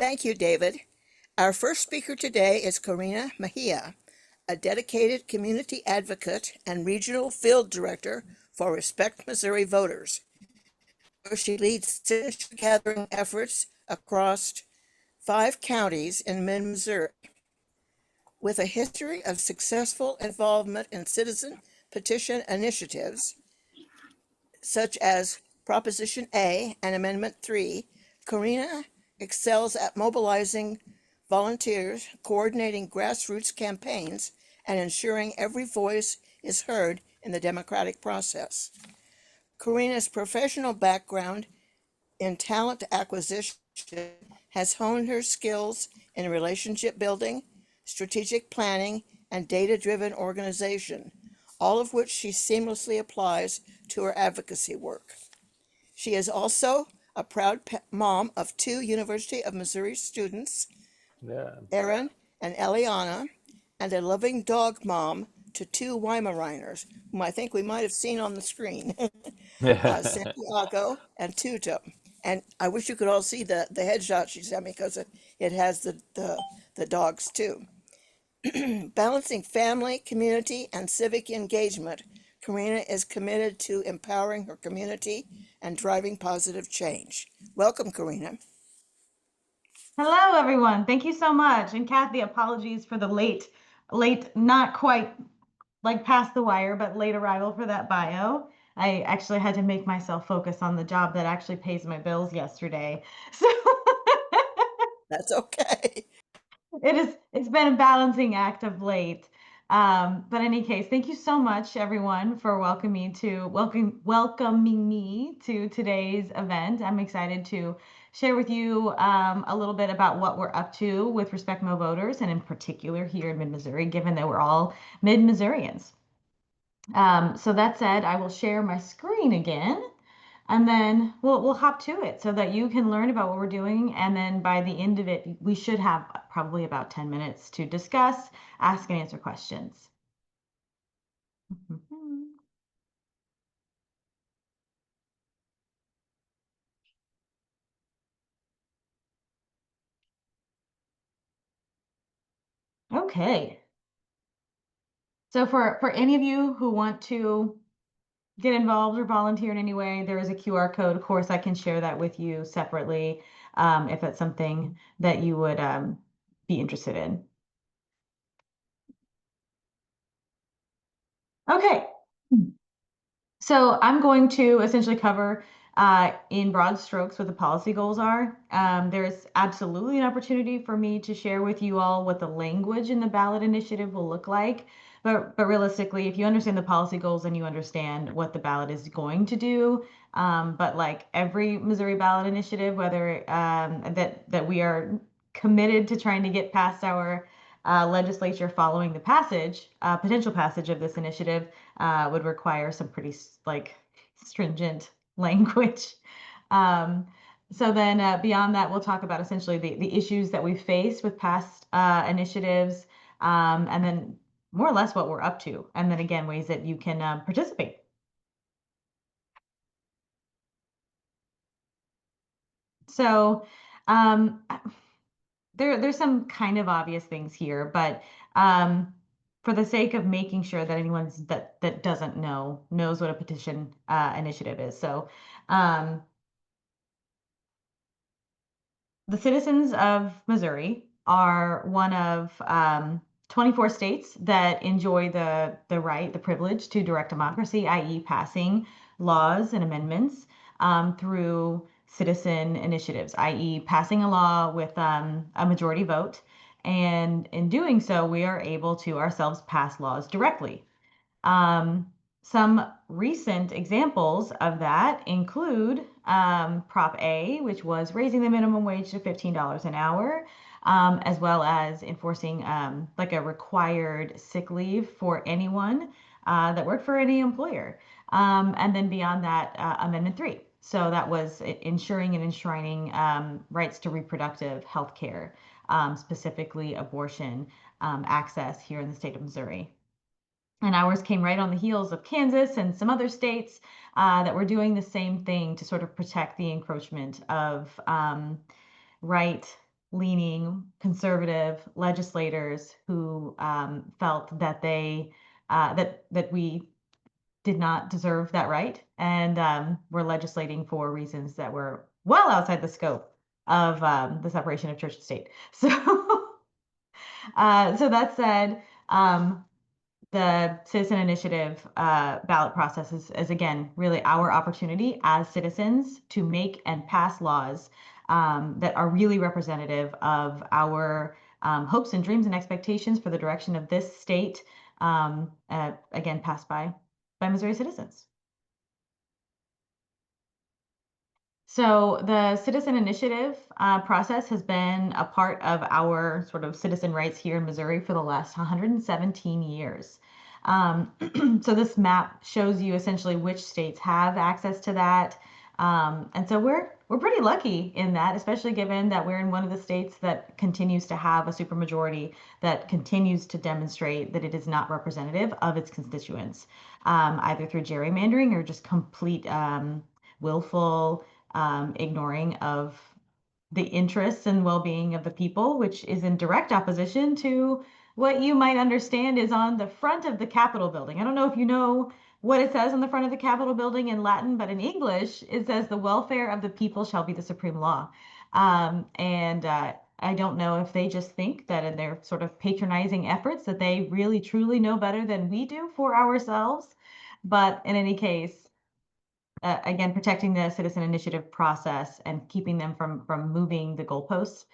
Thank you, David. Our first speaker today is Corinna Meja, a dedicated community advocate and regional field director for Respect Missouri Voters, where she leads signature gathering efforts across 5 counties in mid-Missouri. With a history of successful involvement in citizen petition initiatives, such as Proposition A and Amendment 3, Corinna excels at mobilizing volunteers, coordinating grassroots campaigns, and ensuring every voice is heard in the democratic process. Corinna's professional background in talent acquisition has honed her skills in relationship building, strategic planning, and data-driven organization, all of which she seamlessly applies to her advocacy work. She is also a proud mom of 2 University of Missouri students, Yeah. Erin and Eliana, and a loving dog mom to 2 Weimaraners, whom I think we might have seen on the screen, Santiago and Tuto. And I wish you could all see the headshot she sent me because it has the dogs too. Balancing family, community, and civic engagement, Corinna is committed to empowering her community and driving positive change. Welcome, Corinna. Hello, everyone. Thank you so much. And Kathy, apologies for the late, not quite like past the wire, but late arrival for that bio. I actually had to make myself focus on the job that actually pays my bills yesterday. So That's okay. it's been a balancing act of late. But in any case, thank you so much, everyone, for welcoming me to today's event. I'm excited to share with you a little bit about what we're up to with Respect MLVoters, and in particular here in Mid-Missouri, given that we're all Mid-Missourians. So that said, I will share my screen again, and then we'll hop to it so that you can learn about what we're doing. And then by the end of it, we should have probably about 10 minutes to discuss, ask, and answer questions. Okay. So for any of you who want to get involved or volunteer in any way, there is a QR code. Of course, I can share that with you separately if that's something that you would be interested in. Okay. So I'm going to essentially cover in broad strokes what the policy goals are. There's absolutely an opportunity for me to share with you all what the language in the ballot initiative will look like. But realistically, if you understand the policy goals, then you understand what the ballot is going to do. But like every Missouri ballot initiative, whether that we are committed to trying to get past our legislature following the potential passage of this initiative, would require some pretty stringent language. So then beyond that, we'll talk about essentially the issues that we face with past initiatives, and then more or less what we're up to, and then again, ways that you can participate. So there's some kind of obvious things here, but for the sake of making sure that anyone that doesn't knows what a petition initiative is. So the citizens of Missouri are one of 24 states that enjoy the privilege to direct democracy, i.e. passing laws and amendments through citizen initiatives, i.e. passing a law with a majority vote. And in doing so, we are able to ourselves pass laws directly. Some recent examples of that include Prop A, which was raising the minimum wage to $15 an hour, as well as enforcing like a required sick leave for anyone that worked for any employer. And then beyond that, Amendment 3. So that was ensuring and enshrining rights to reproductive health care, specifically abortion access here in the state of Missouri. And ours came right on the heels of Kansas and some other states that were doing the same thing to sort of protect the encroachment of right leaning conservative legislators who felt that that we did not deserve that right, and were legislating for reasons that were well outside the scope of the separation of church and state. So, so that said, the citizen initiative ballot process is again really our opportunity as citizens to make and pass laws that are really representative of our hopes and dreams and expectations for the direction of this state, again passed by Missouri citizens. So the citizen initiative process has been a part of our sort of citizen rights here in Missouri for the last 117 years. So this map shows you essentially which states have access to that. And so we're pretty lucky in that, especially given that we're in one of the states that continues to have a supermajority that continues to demonstrate that it is not representative of its constituents, either through gerrymandering or just complete willful ignoring of the interests and well-being of the people, which is in direct opposition to what you might understand is on the front of the Capitol building. I don't know if you know what it says on the front of the Capitol building in Latin, but in English, it says the welfare of the people shall be the supreme law. I don't know if they just think that in their sort of patronizing efforts that they really truly know better than we do for ourselves. But in any case, again, protecting the citizen initiative process and keeping them from moving the goalposts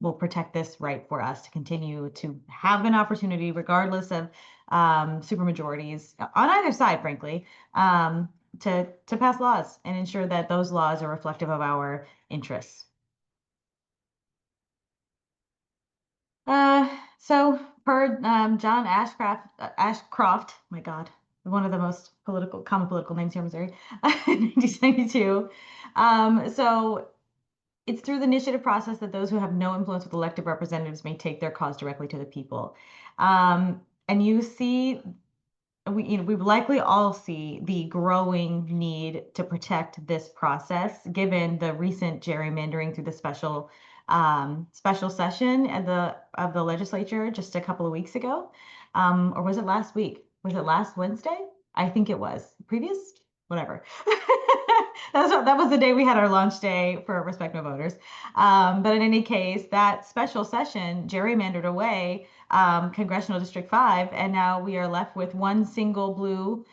will protect this right for us to continue to have an opportunity, regardless of supermajorities on either side, frankly, to pass laws and ensure that those laws are reflective of our interests. So per John Ashcroft, my God, one of the most common political names here in Missouri, 1992. So it's through the initiative process that those who have no influence with elected representatives may take their cause directly to the people. And you see, we likely all see the growing need to protect this process, given the recent gerrymandering through the special session of the legislature just a couple of weeks ago, or was it last week? Was it last Wednesday? I think it was. Previous, whatever. That was the day we had our launch day for Respect No Voters. But in any case, that special session gerrymandered away Congressional District 5, and now we are left with one single blue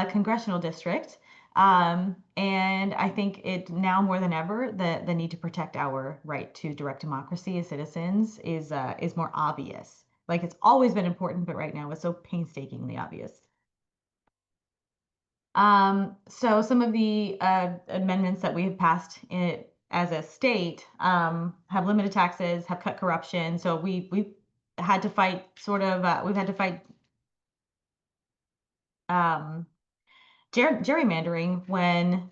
congressional district. And I think it now more than ever, the need to protect our right to direct democracy as citizens is more obvious. Like it's always been important, but right now it's so painstakingly obvious. So some of the amendments that we have passed as a state have limited taxes, have cut corruption. So we've had to fight we've had to fight gerrymandering when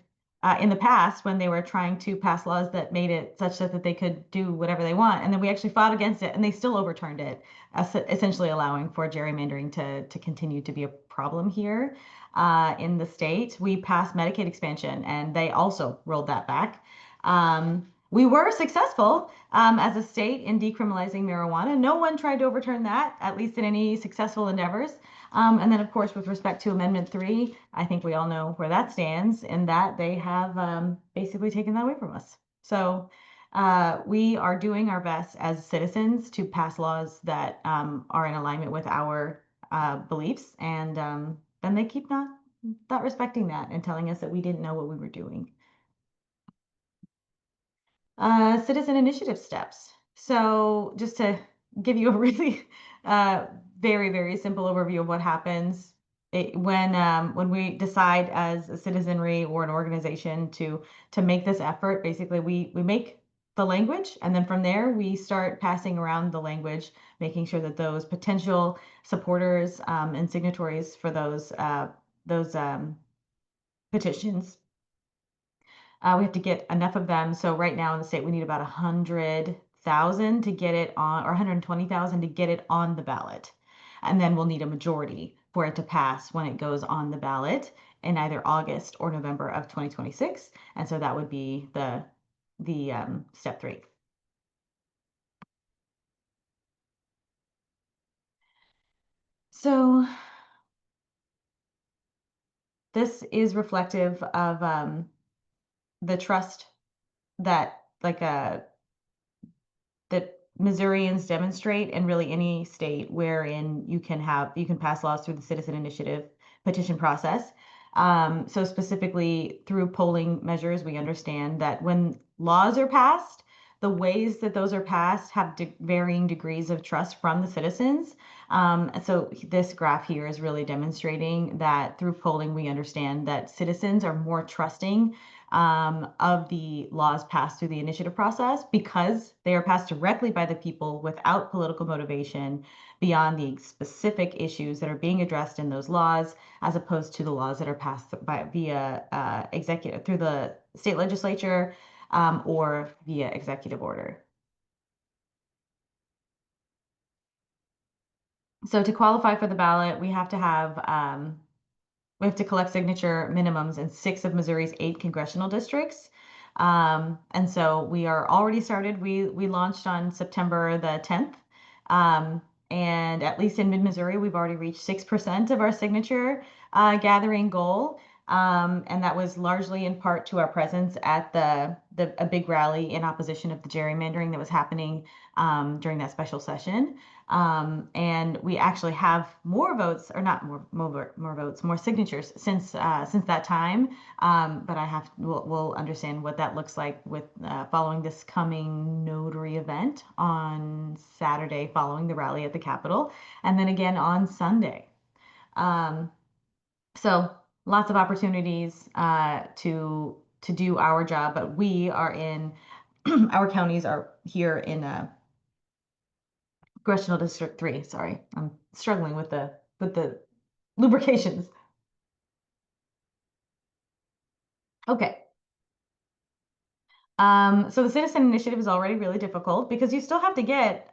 in the past when they were trying to pass laws that made it such that they could do whatever they want, and then we actually fought against it and they still overturned it, essentially allowing for gerrymandering to continue to be a problem here in the state. We passed Medicaid expansion and they also rolled that back. We were successful as a state in decriminalizing marijuana. No one tried to overturn that, at least in any successful endeavors. And then, of course, with respect to Amendment 3, I think we all know where that stands, in that they have basically taken that away from us. So we are doing our best as citizens to pass laws that are in alignment with our beliefs, and then they keep not respecting that and telling us that we didn't know what we were doing. Citizen initiative steps. So just to give you a really very, very simple overview of what happens when we decide as a citizenry or an organization to make this effort. Basically, we make the language, and then from there we start passing around the language, making sure that those potential supporters and signatories for those petitions, we have to get enough of them. So right now in the state, we need about 100,000 to get it on, or 120,000 to get it on the ballot. And then we'll need a majority for it to pass when it goes on the ballot in either August or November of 2026. And so that would be the step 3. So this is reflective of the trust that that Missourians demonstrate, and really any state wherein you can pass laws through the citizen initiative petition process. So specifically through polling measures, we understand that when laws are passed, the ways that those are passed have varying degrees of trust from the citizens. So this graph here is really demonstrating that through polling, we understand that citizens are more trusting of the laws passed through the initiative process because they are passed directly by the people without political motivation beyond the specific issues that are being addressed in those laws, as opposed to the laws that are passed via executive through the state legislature or via executive order. So to qualify for the ballot, we have to collect signature minimums in 6 of Missouri's 8 congressional districts. And so we are already started. We launched on September the 10th. And at least in mid-Missouri, we've already reached 6% of our signature gathering goal. And that was largely in part to our presence at a big rally in opposition of the gerrymandering that was happening during that special session. And we actually have more votes, or not more votes, more signatures since that time. But we'll understand what that looks like with following this coming notary event on Saturday following the rally at the Capitol, and then again on Sunday. So lots of opportunities to do our job, but we are in our counties are here in Congressional District 3. Sorry, I'm struggling with the lubrications. Okay. So the citizen initiative is already really difficult because you still have to get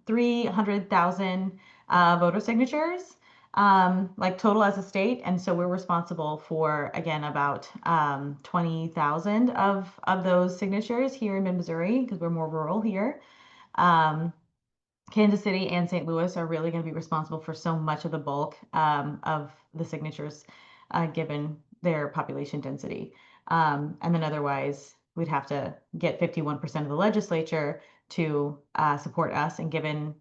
300,000 voter signatures, like total as a state. And so we're responsible for, again, about 20,000 of those signatures here in mid-Missouri because we're more rural here. Kansas City and St. Louis are really going to be responsible for so much of the bulk of the signatures, given their population density. And then otherwise, we'd have to get 51% of the legislature to support us. And given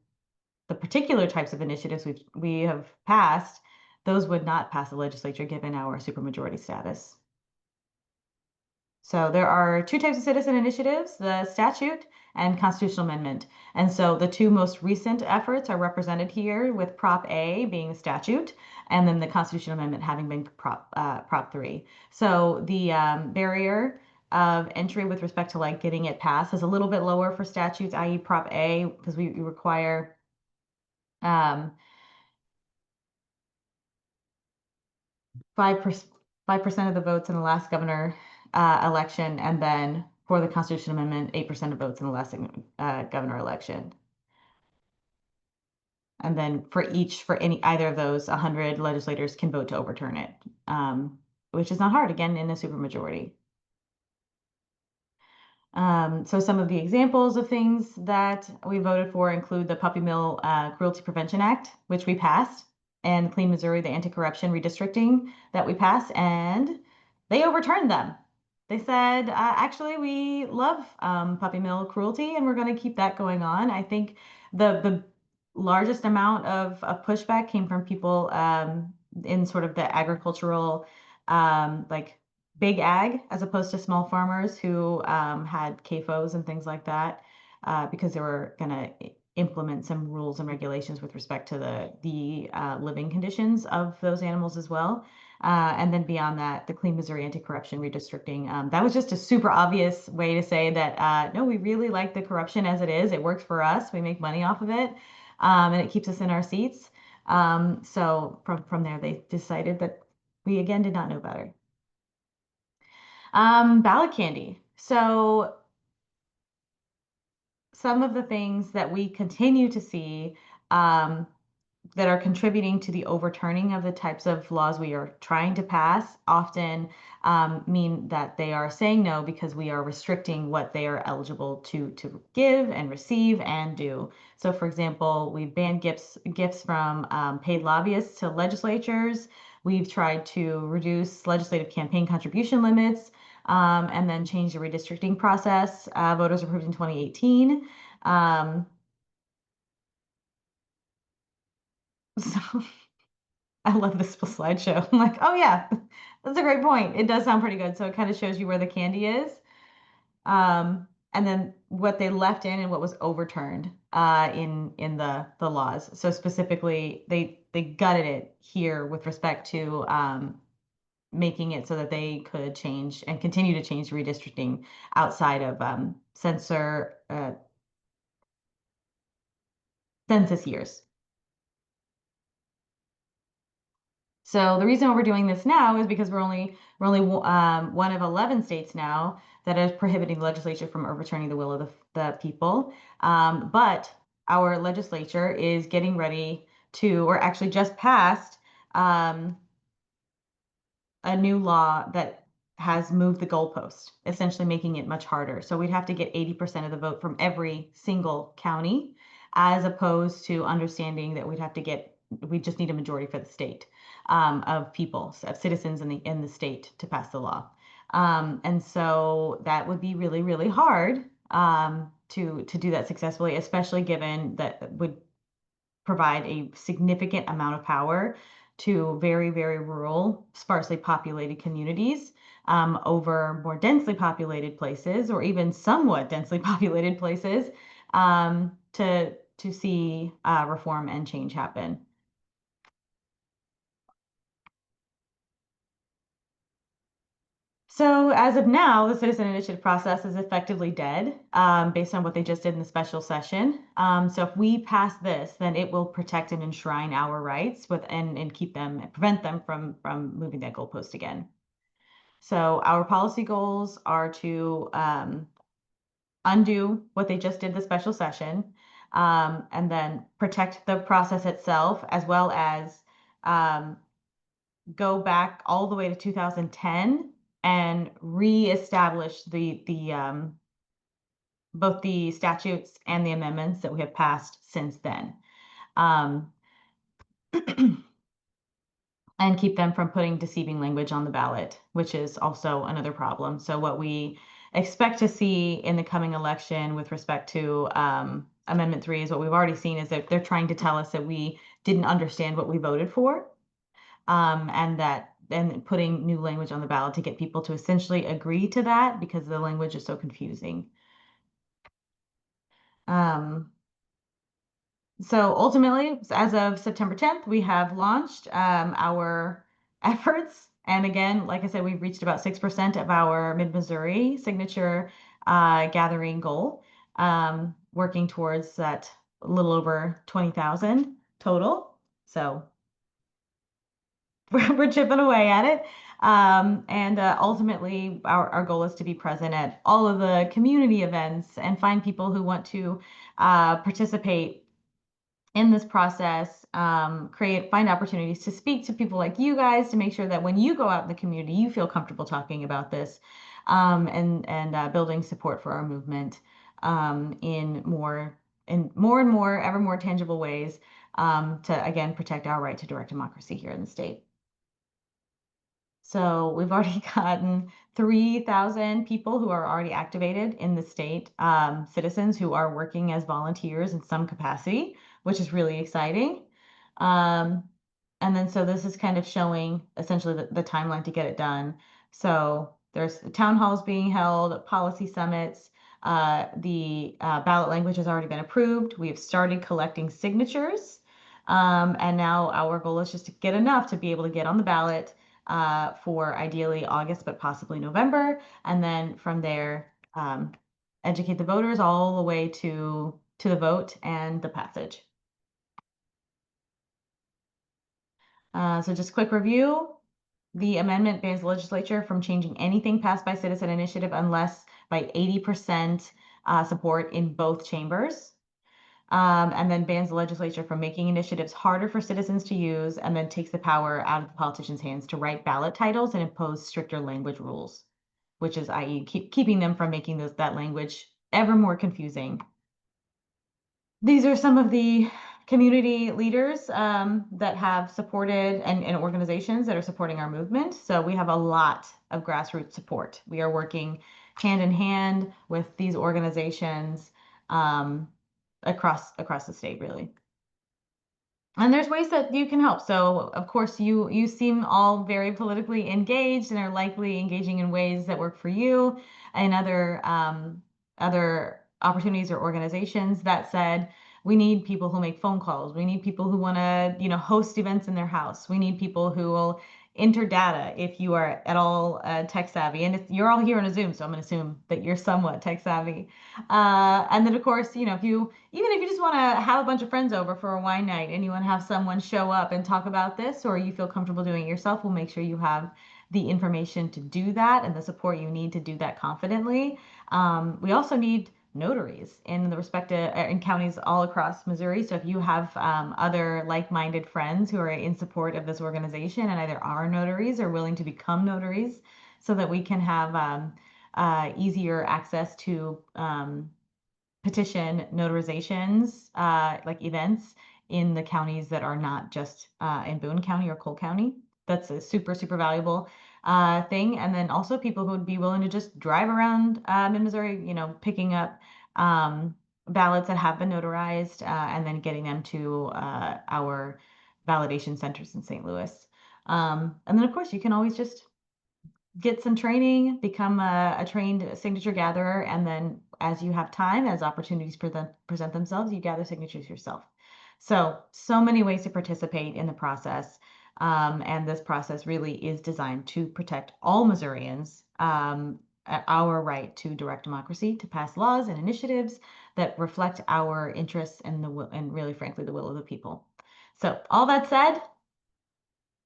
the particular types of initiatives we have passed, those would not pass the legislature given our supermajority status. So there are 2 types of citizen initiatives, the statute and constitutional amendment. And so the 2 most recent efforts are represented here, with Prop A being the statute, and then the constitutional amendment having been Prop 3. So the barrier of entry with respect to like getting it passed is a little bit lower for statutes, i.e. Prop A, because we require 5% of the votes in the last governor election, and then for the Constitution Amendment, 8% of votes in the last governor election. And then for either of those, 100 legislators can vote to overturn it, which is not hard, again, in a supermajority. So some of the examples of things that we voted for include the Puppy Mill Cruelty Prevention Act, which we passed, and Clean Missouri, the anti-corruption redistricting that we passed, and they overturned them. They said, actually, we love puppy mill cruelty, and we're going to keep that going on. I think the largest amount of pushback came from people in sort of the agricultural, like big ag, as opposed to small farmers who had CAFOs and things like that, because they were going to implement some rules and regulations with respect to the living conditions of those animals as well. And then beyond that, the Clean Missouri Anti-Corruption Redistricting. That was just a super obvious way to say that, no, we really like the corruption as it is. It works for us. We make money off of it, and it keeps us in our seats. So from there, they decided that we, again, did not know better. Ballot candy. So some of the things that we continue to see that are contributing to the overturning of the types of laws we are trying to pass often mean that they are saying no because we are restricting what they are eligible to give and receive and do. So, for example, we've banned gifts from paid lobbyists to legislatures. We've tried to reduce legislative campaign contribution limits and then change the redistricting process. Voters approved in 2018. So I love this slideshow. I'm like, oh yeah, that's a great point. It does sound pretty good. So it kind of shows you where the candy is. And then what they left in and what was overturned in the laws. So specifically, they gutted it here with respect to making it so that they could change and continue to change redistricting outside of census years. So the reason we're doing this now is because we're only one of 11 states now that is prohibiting the legislature from overturning the will of the people. But our legislature is getting ready to, or actually just passed, a new law that has moved the goalpost, essentially making it much harder. So we'd have to get 80% of the vote from every single county, as opposed to understanding that we just need a majority for the state of people, of citizens in the state to pass the law. And so that would be really, really hard to do that successfully, especially given that would provide a significant amount of power to very, very rural, sparsely populated communities over more densely populated places, or even somewhat densely populated places, to see reform and change happen. So as of now, the citizen initiative process is effectively dead based on what they just did in the special session. So if we pass this, then it will protect and enshrine our rights and keep them, prevent them from moving that goalpost again. So our policy goals are to undo what they just did the special session, and then protect the process itself, as well as go back all the way to 2010 and reestablish both the statutes and the amendments that we have passed since then. Um, and keep them from putting deceiving language on the ballot, which is also another problem. So what we expect to see in the coming election with respect to Amendment 3 is what we've already seen is that they're trying to tell us that we didn't understand what we voted for, and putting new language on the ballot to get people to essentially agree to that because the language is so confusing. So ultimately, as of September 10th, we have launched our efforts. And again, like I said, we've reached about 6% of our Mid-Missouri signature gathering goal, working towards that a little over 20,000 total. So we're chipping away at it. And ultimately, our goal is to be present at all of the community events and find people who want to participate in this process, find opportunities to speak to people like you guys to make sure that when you go out in the community, you feel comfortable talking about this, and building support for our movement in more and more, ever more tangible ways to, again, protect our right to direct democracy here in the state. So we've already gotten 3,000 people who are already activated in the state, citizens who are working as volunteers in some capacity, which is really exciting. And then so this is kind of showing essentially the timeline to get it done. So there's town halls being held, policy summits. The ballot language has already been approved. We have started collecting signatures. And now our goal is just to get enough to be able to get on the ballot for ideally August, but possibly November. And then from there, educate the voters all the way to the vote and the passage. So just quick review. The amendment bans the legislature from changing anything passed by citizen initiative unless by 80% support in both chambers. and then bans the legislature from making initiatives harder for citizens to use, and then takes the power out of the politicians' hands to write ballot titles and impose stricter language rules, which is, i.e., keeping them from making that language ever more confusing. These are some of the community leaders that have supported and organizations that are supporting our movement. So we have a lot of grassroots support. We are working hand in hand with these organizations across the state, really. And there's ways that you can help. So of course you seem all very politically engaged and are likely engaging in ways that work for you and other opportunities or organizations. That said, we need people who make phone calls. We need people who want to, host events in their house. We need people who will enter data if you are at all tech savvy. And you're all here on a Zoom, so I'm going to assume that you're somewhat tech savvy. And then of course, if you just want to have a bunch of friends over for a wine night and you want to have someone show up and talk about this, or you feel comfortable doing it yourself, we'll make sure you have the information to do that and the support you need to do that confidently. We also need notaries in the respective in counties all across Missouri. So if you have other like-minded friends who are in support of this organization and either are notaries or willing to become notaries, so that we can have easier access to petition notarizations, like events in the counties that are not just in Boone County or Cole County. That's a super, super valuable thing. And then also people who would be willing to just drive around in Missouri, picking up ballots that have been notarized and then getting them to our validation centers in St. Louis. And then, of course, you can always just get some training, become a trained signature gatherer, and then as you have time, as opportunities present themselves, you gather signatures yourself. So many ways to participate in the process. And this process really is designed to protect all Missourians, our right to direct democracy, to pass laws and initiatives that reflect our interests and really, frankly, the will of the people. So all that said,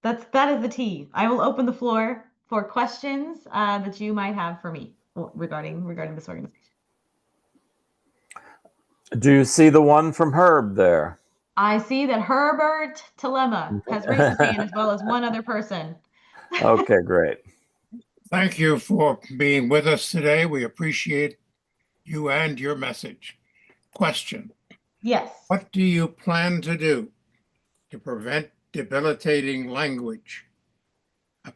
that is the tea. I will open the floor for questions that you might have for me regarding this organization. Do you see the one from Herb there? I see that Herbert Telema has raised his hand, as well as one other person. Okay, great. Thank you for being with us today. We appreciate you and your message. Question. Yes. What do you plan to do to prevent debilitating language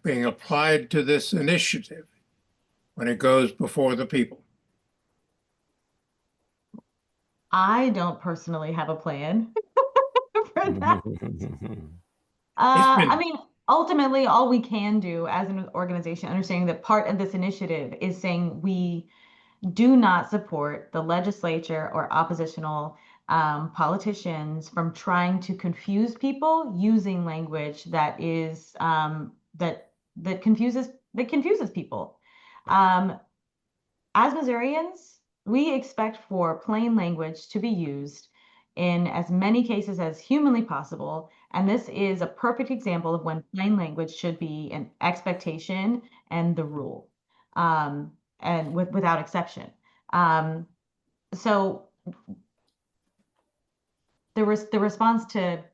being applied to this initiative when it goes before the people? I don't personally have a plan for that. I mean, ultimately, all we can do as an organization, understanding that part of this initiative is saying we do not support the legislature or oppositional politicians from trying to confuse people using language that is that confuses people. As Missourians, we expect for plain language to be used in as many cases as humanly possible. And this is a perfect example of when plain language should be an expectation and the rule, and without exception. So the response to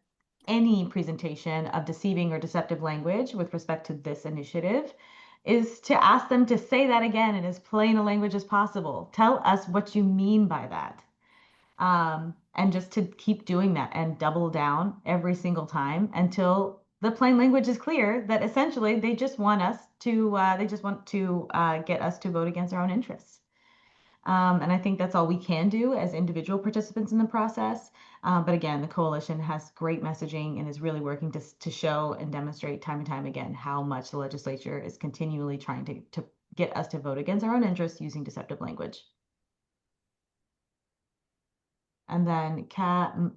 any presentation of deceiving or deceptive language with respect to this initiative is to ask them to say that again in as plain a language as possible. Tell us what you mean by that. And just to keep doing that and double down every single time until the plain language is clear that essentially they just want to get us to vote against our own interests. And I think that's all we can do as individual participants in the process. But again, the coalition has great messaging and is really working to show and demonstrate time and time again how much the legislature is continually trying to get us to vote against our own interests using deceptive language. And then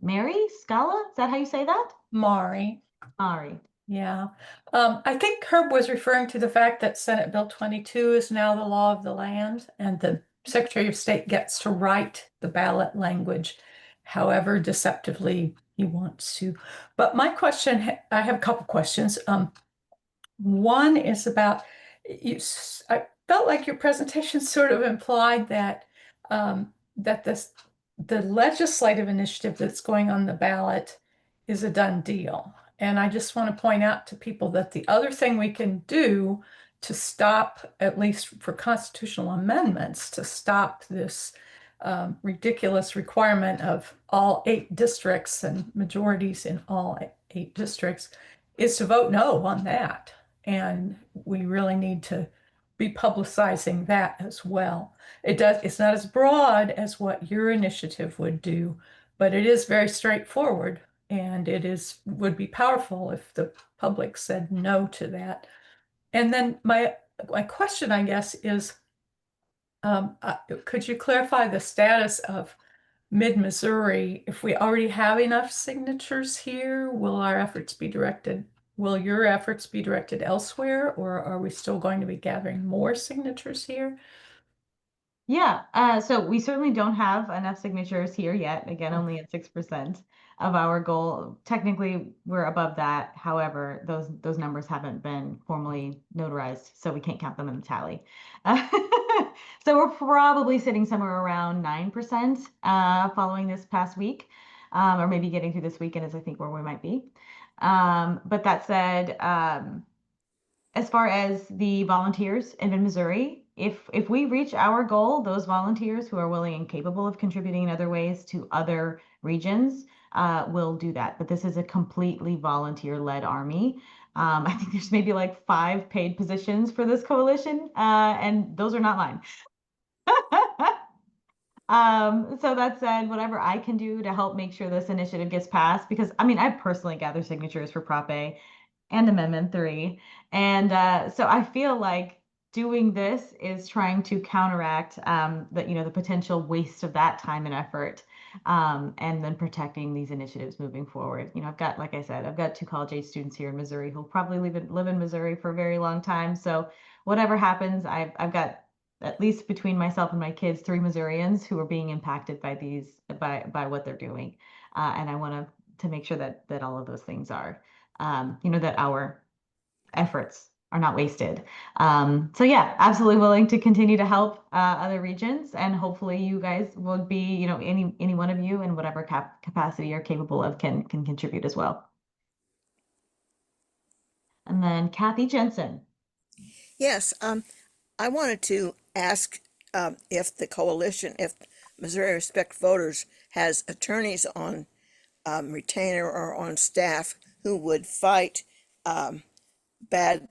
Mary Scala, is that how you say that? Mari. Mari. Yeah. I think Herb was referring to the fact that Senate Bill 22 is now the law of the land, and the Secretary of State gets to write the ballot language however deceptively he wants to. But my question, I have a couple questions. One is about, I felt like your presentation sort of implied that that the legislative initiative that's going on the ballot is a done deal. And I just want to point out to people that the other thing we can do to stop, at least for constitutional amendments, to stop this ridiculous requirement of all 8 districts and majorities in all 8 districts is to vote no on that. And we really need to be publicizing that as well. It's not as broad as what your initiative would do, but it is very straightforward, and would be powerful if the public said no to that. And then my question, I guess, is could you clarify the status of Mid-Missouri? If we already have enough signatures here, will your efforts be directed elsewhere, or are we still going to be gathering more signatures here? Yeah, so we certainly don't have enough signatures here yet. Again, only at 6% of our goal. Technically, we're above that. However, those numbers haven't been formally notarized, so we can't count them in the tally. So we're probably sitting somewhere around 9% following this past week, or maybe getting through this weekend is I think where we might be. But that said, as far as the volunteers in Missouri, if we reach our goal, those volunteers who are willing and capable of contributing in other ways to other regions will do that. But this is a completely volunteer-led army. I think there's maybe like 5 paid positions for this coalition, and those are not mine. So that said, whatever I can do to help make sure this initiative gets passed, because I mean, I personally gather signatures for Prop A and Amendment 3. And so I feel like doing this is trying to counteract the potential waste of that time and effort, and then protecting these initiatives moving forward. I've got, like I said, I've got 2 college-age students here in Missouri who'll probably live in Missouri for a very long time. So whatever happens, I've got, at least between myself and my kids, 3 Missourians who are being impacted by what they're doing. And I want to make sure that all of those things are, that our efforts are not wasted. So yeah, absolutely willing to continue to help other regions, and hopefully you guys will be, any one of you in whatever capacity you're capable of can contribute as well. And then Kathy Jensen. Yes, I wanted to ask if the coalition, if Missouri Respect Voters has attorneys on retainer or on staff who would fight bad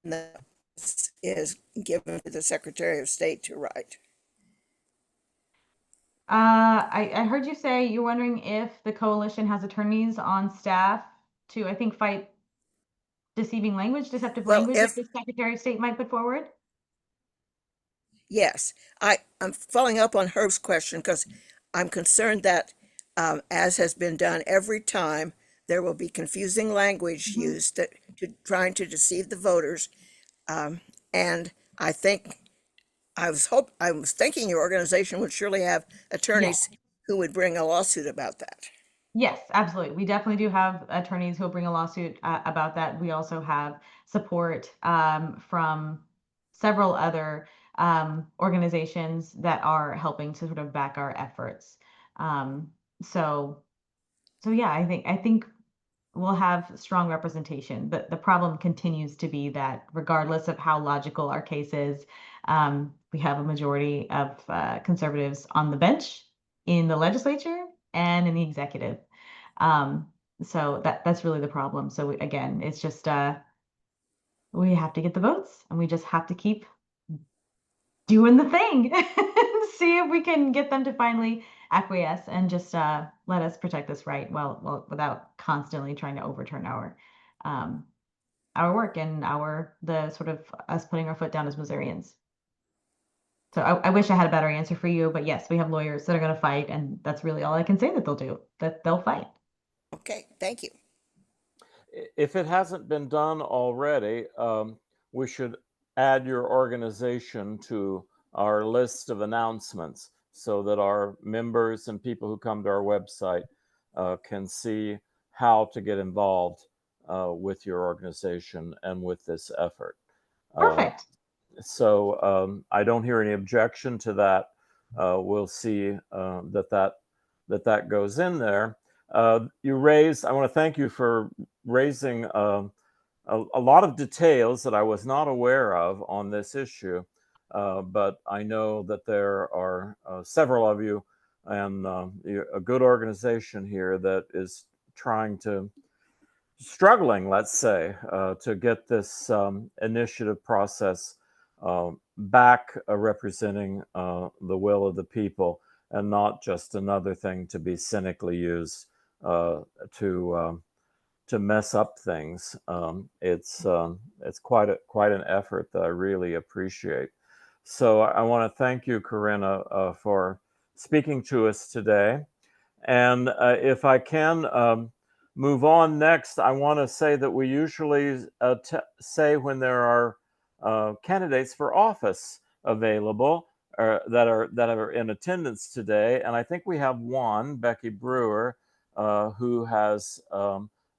that is given to the Secretary of State to write. I heard you say you're wondering if the coalition has attorneys on staff to, I think, fight deceptive language that the Secretary of State might put forward. Yes, I'm following up on Herb's question because I'm concerned that, as has been done every time, there will be confusing language used trying to deceive the voters. And I think I was thinking your organization would surely have attorneys who would bring a lawsuit about that. Yes, absolutely. We definitely do have attorneys who will bring a lawsuit about that. We also have support from several other organizations that are helping to sort of back our efforts. So yeah, I think we'll have strong representation, but the problem continues to be that regardless of how logical our case is, we have a majority of conservatives on the bench, in the legislature, and in the executive. So that's really the problem. So again, it's just we have to get the votes, and we just have to keep doing the thing and see if we can get them to finally acquiesce and just let us protect this right, well without constantly trying to overturn our work and the sort of us putting our foot down as Missourians. So I wish I had a better answer for you, but yes, we have lawyers that are going to fight, and that's really all I can say that they'll do, that they'll fight. Okay, thank you. If it hasn't been done already, we should add your organization to our list of announcements so that our members and people who come to our website can see how to get involved with your organization and with this effort. Perfect. So I don't hear any objection to that. We'll see that goes in there. I want to thank you for raising a lot of details that I was not aware of on this issue, but I know that there are several of you and a good organization here that is struggling, let's say, to get this initiative process back representing the will of the people and not just another thing to be cynically used to mess up things. It's quite an effort that I really appreciate. So I want to thank you, Corinna, for speaking to us today. And if I can move on next, I want to say that we usually say when there are candidates for office available that are in attendance today, and I think we have one, Becky Brewer, who has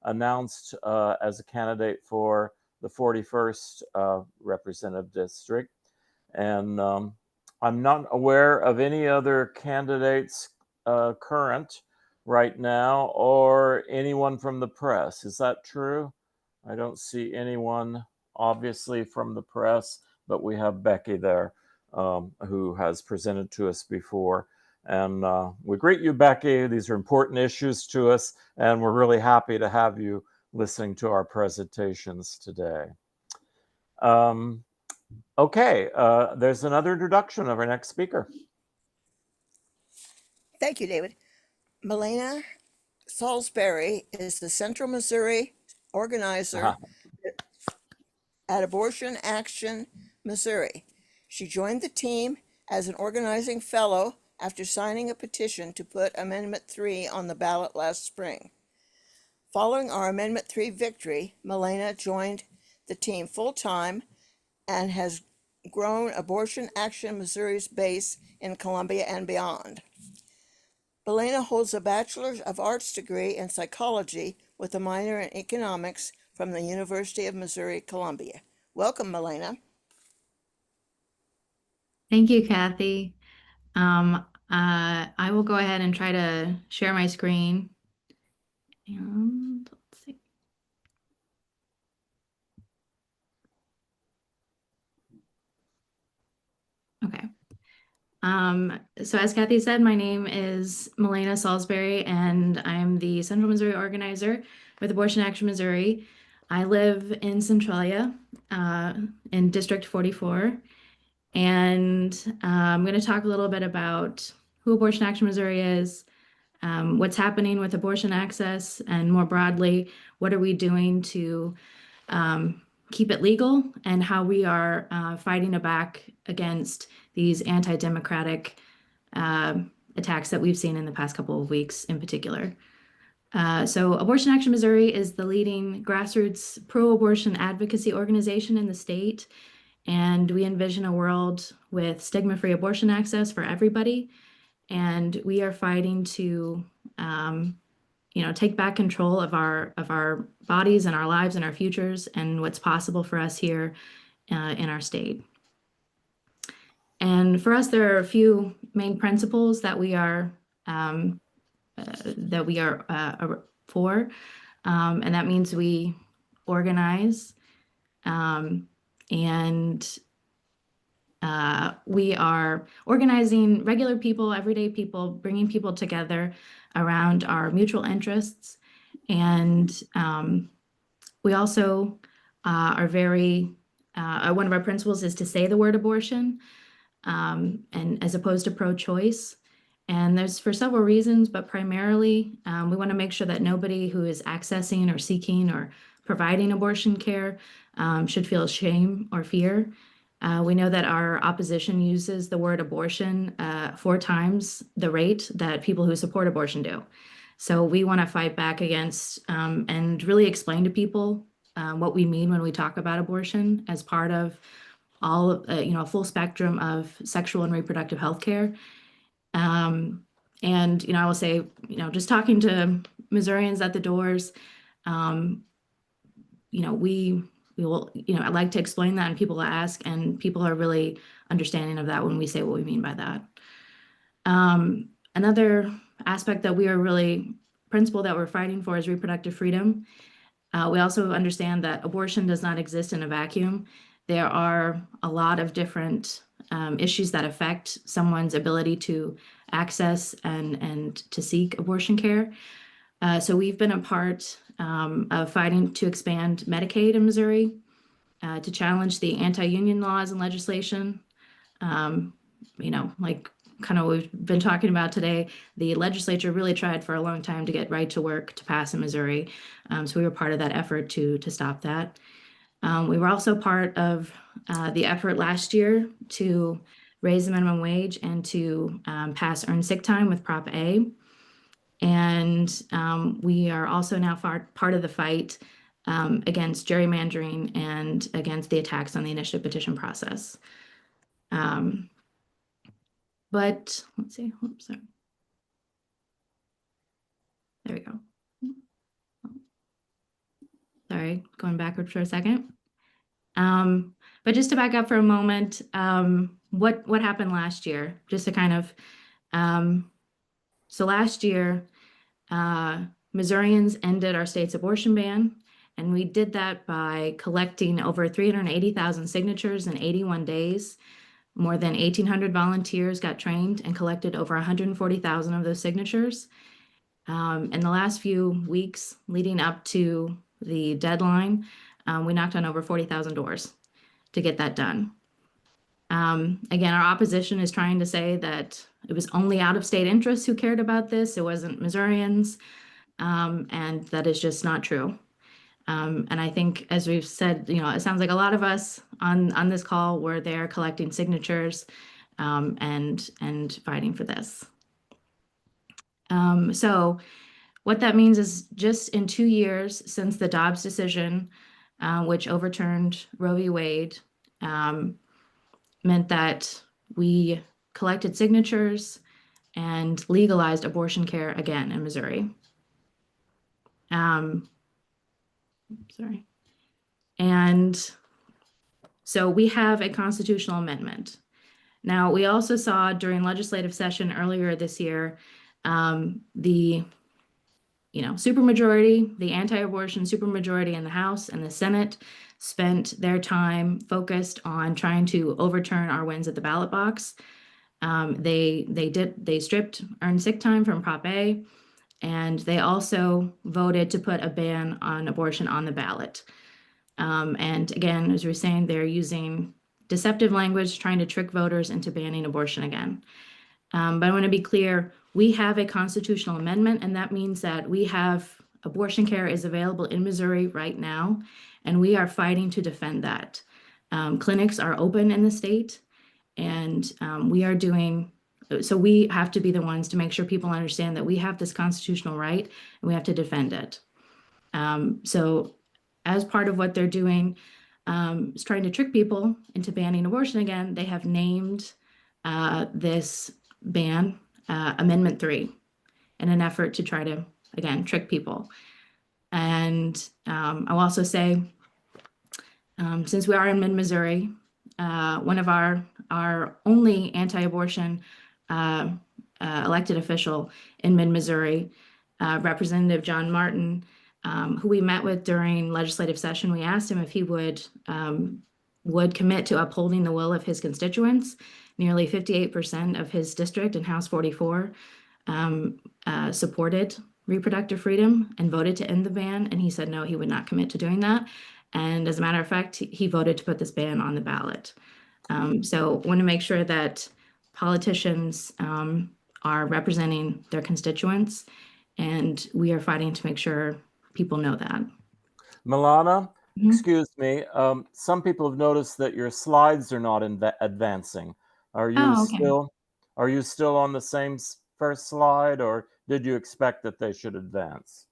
announced as a candidate for the 41st representative district. And I'm not aware of any other candidates current right now or anyone from the press. Is that true? I don't see anyone obviously from the press, but we have Becky there who has presented to us before. And we greet you, Becky. These are important issues to us, and we're really happy to have you listening to our presentations today. Okay, there's another introduction of our next speaker. Thank you, David. Melana Salisbury is the Central Missouri organizer at Abortion Action Missouri. She joined the team as an organizing fellow after signing a petition to put Amendment 3 on the ballot last spring. Following our Amendment 3 victory, Melana joined the team full-time and has grown Abortion Action Missouri's base in Columbia and beyond. Melana holds a Bachelor of Arts degree in psychology with a minor in economics from the University of Missouri, Columbia. Welcome, Melana. Thank you, Kathy. I will go ahead and try to share my screen. And let's see. Okay. So as Kathy said, my name is Melana Salisbury, and I'm the Central Missouri organizer with Abortion Action Missouri. I live in Centralia, in District 44, and I'm going to talk a little bit about who Abortion Action Missouri is, what's happening with abortion access, and more broadly, what are we doing to keep it legal, and how we are fighting back against these anti-democratic attacks that we've seen in the past couple of weeks in particular. So Abortion Action Missouri is the leading grassroots pro-abortion advocacy organization in the state, and we envision a world with stigma-free abortion access for everybody, and we are fighting to take back control of our bodies and our lives and our futures and what's possible for us here in our state. And for us, there are a few main principles that we are for, and that means we organize, and we are organizing regular people, everyday people, bringing people together around our mutual interests. And we also are very, one of our principles is to say the word abortion, and as opposed to pro-choice. And there's for several reasons, but primarily we want to make sure that nobody who is accessing or seeking or providing abortion care should feel shame or fear. We know that our opposition uses the word abortion 4 times the rate that people who support abortion do. So we want to fight back against and really explain to people what we mean when we talk about abortion as part of all, a full spectrum of sexual and reproductive health care. And, I will say, just talking to Missourians at the doors, we we will, I like to explain that and people ask, and people are really understanding of that when we say what we mean by that. Another aspect that we are really, principle that we're fighting for is reproductive freedom. We also understand that abortion does not exist in a vacuum. There are a lot of different issues that affect someone's ability to access and to seek abortion care. So we've been a part of fighting to expand Medicaid in Missouri, to challenge the anti-union laws and legislation. Like kind of we've been talking about today, the legislature really tried for a long time to get right to work to pass in Missouri. So we were part of that effort to stop that. We were also part of the effort last year to raise the minimum wage and to pass earned sick time with Prop A. And we are also now part of the fight against gerrymandering and against the attacks on the initiative petition process. But let's see, oops, sorry. There we go. Sorry, going backwards for a second. But just to back up for a moment, what happened last year? Just to kind of, so last year, Missourians ended our state's abortion ban, and we did that by collecting over 380,000 signatures in 81 days. More than 1,800 volunteers got trained and collected over 140,000 of those signatures. In the last few weeks leading up to the deadline, we knocked on over 40,000 doors to get that done. Again, our opposition is trying to say that it was only out-of-state interests who cared about this. It wasn't Missourians, and that is just not true. And I think, as we've said, it sounds like a lot of us on this call were there collecting signatures and fighting for this. So what that means is just in 2 years since the Dobbs decision, which overturned Roe v. Wade, meant that we collected signatures and legalized abortion care again in Missouri. Sorry. And so we have a constitutional amendment. Now, we also saw during legislative session earlier this year, the supermajority, the anti-abortion supermajority in the House and the Senate spent their time focused on trying to overturn our wins at the ballot box. They stripped earned sick time from Prop A, and they also voted to put a ban on abortion on the ballot. And again, as we were saying, they're using deceptive language, trying to trick voters into banning abortion again. But I want to be clear, we have a constitutional amendment, and that means that we have abortion care is available in Missouri right now, and we are fighting to defend that. Clinics are open in the state, and so we have to be the ones to make sure people understand that we have this constitutional right, and we have to defend it. So as part of what they're doing is trying to trick people into banning abortion again, they have named this ban Amendment 3 in an effort to try to, again, trick people. And I'll also say, since we are in mid-Missouri, one of our only anti-abortion elected official in mid-Missouri, Representative John Martin, who we met with during legislative session, we asked him if he would commit to upholding the will of his constituents. Nearly 58% of his district in House 44 supported reproductive freedom and voted to end the ban. And he said, no, he would not commit to doing that. And as a matter of fact, he voted to put this ban on the ballot. So I want to make sure that politicians are representing their constituents, and we are fighting to make sure people know that. Melana, excuse me. Some people have noticed that your slides are not advancing. Are you still on the same first slide, or did you expect that they should advance?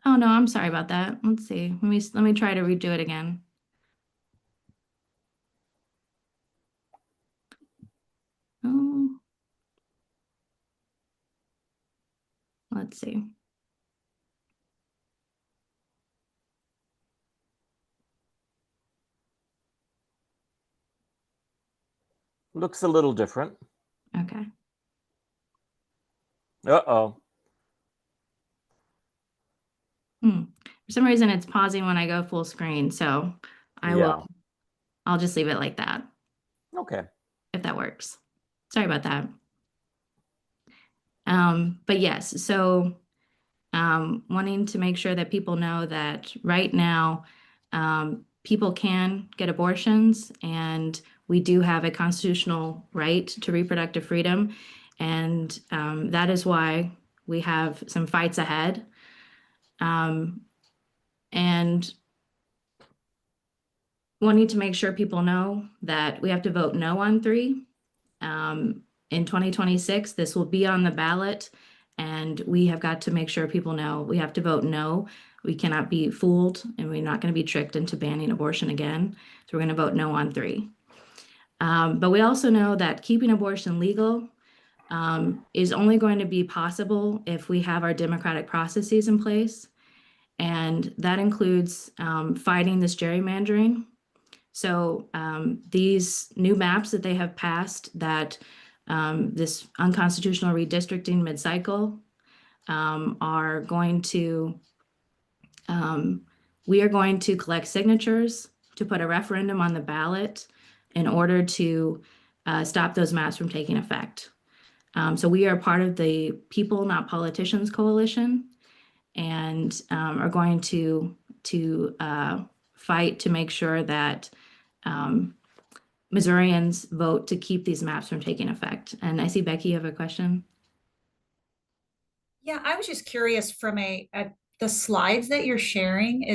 Oh no, I'm sorry about that. Let's see. Let me try to redo it again. Oh, let's see. Looks a little different. Okay. Uh-oh. For some reason, it's pausing when I go full screen, so Yeah. I'll just leave it like that, Okay. if that works. Sorry about that. But yes, so wanting to make sure that people know that right now, people can get abortions, and we do have a constitutional right to reproductive freedom. And that is why we have some fights ahead. And wanting to make sure people know that we have to vote no on 3. In 2026, this will be on the ballot, and we have got to make sure people know we have to vote no. We cannot be fooled, and we're not going to be tricked into banning abortion again. So we're going to vote no on 3. But we also know that keeping abortion legal is only going to be possible if we have our democratic processes in place. And that includes fighting this gerrymandering. So these new maps that they have passed, that this unconstitutional redistricting mid-cycle, are going to, we are going to collect signatures to put a referendum on the ballot in order to stop those maps from taking effect. So we are part of the People Not Politicians Coalition, and are going to fight to make sure that Missourians vote to keep these maps from taking effect. And I see Becky, you have a question? Yeah, I was just curious from the slides that you're sharing,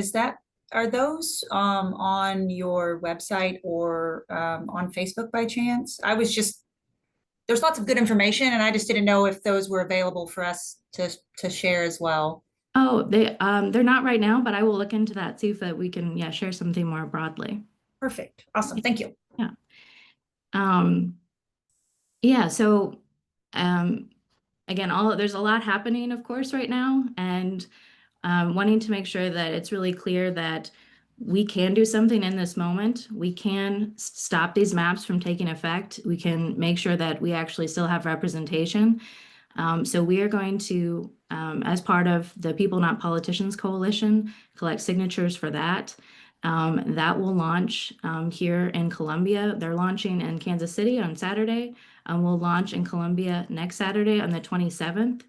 are those on your website or on Facebook by chance? There's lots of good information, and I just didn't know if those were available for us to share as well. Oh, they're not right now, but I will look into that, see if we can share something more broadly. Perfect. Awesome. Thank you. Yeah. Yeah, so again, there's a lot happening, of course, right now, and wanting to make sure that it's really clear that we can do something in this moment. We can stop these maps from taking effect. We can make sure that we actually still have representation. So we are going to, as part of the People Not Politicians Coalition, collect signatures for that. That will launch here in Columbia. They're launching in Kansas City on Saturday, and we'll launch in Columbia next Saturday on the 27th.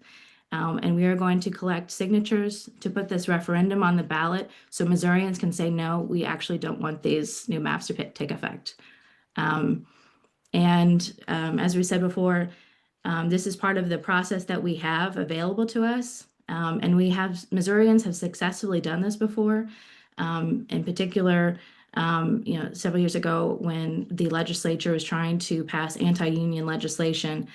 And we are going to collect signatures to put this referendum on the ballot so Missourians can say, no, we actually don't want these new maps to take effect. As we said before, this is part of the process that we have available to us. And Missourians have successfully done this before. In particular, several years ago when the legislature was trying to pass anti-union legislation,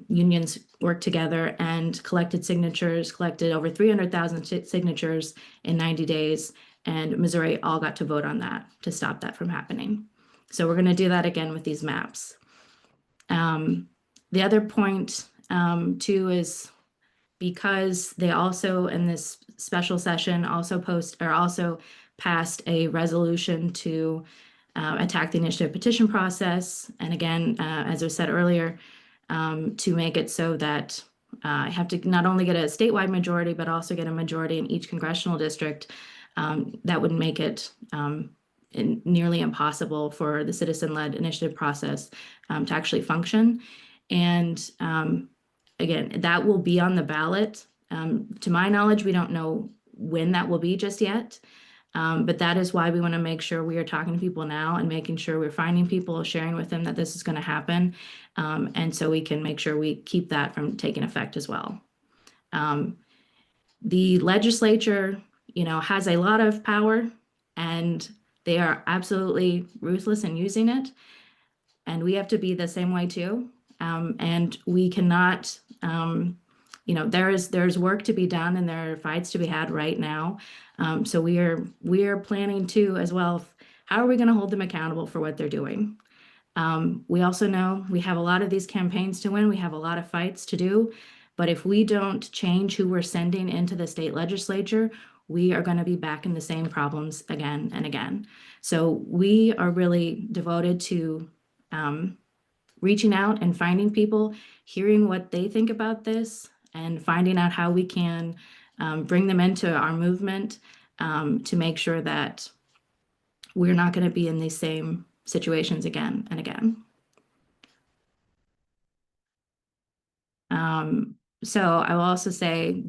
unions worked together and collected over 300,000 signatures in 90 days, and Missouri all got to vote on that to stop that from happening. So we're going to do that again with these maps. The other point, too, is because they also, in this special session, also passed a resolution to attack the initiative petition process. And again, as I said earlier, to make it so that I have to not only get a statewide majority, but also get a majority in each congressional district. That would make it nearly impossible for the citizen-led initiative process to actually function. And again, that will be on the ballot. To my knowledge, we don't know when that will be just yet. But that is why we want to make sure we are talking to people now and making sure we're finding people, sharing with them that this is going to happen. And so we can make sure we keep that from taking effect as well. The legislature, has a lot of power, and they are absolutely ruthless in using it. And we have to be the same way too. And we cannot, there's work to be done, and there are fights to be had right now. So we are planning to as well. How are we going to hold them accountable for what they're doing? We also know we have a lot of these campaigns to win. We have a lot of fights to do. But if we don't change who we're sending into the state legislature, we are going to be back in the same problems again and again. So we are really devoted to reaching out and finding people, hearing what they think about this, and finding out how we can bring them into our movement to make sure that we're not going to be in these same situations again and again. So I will also say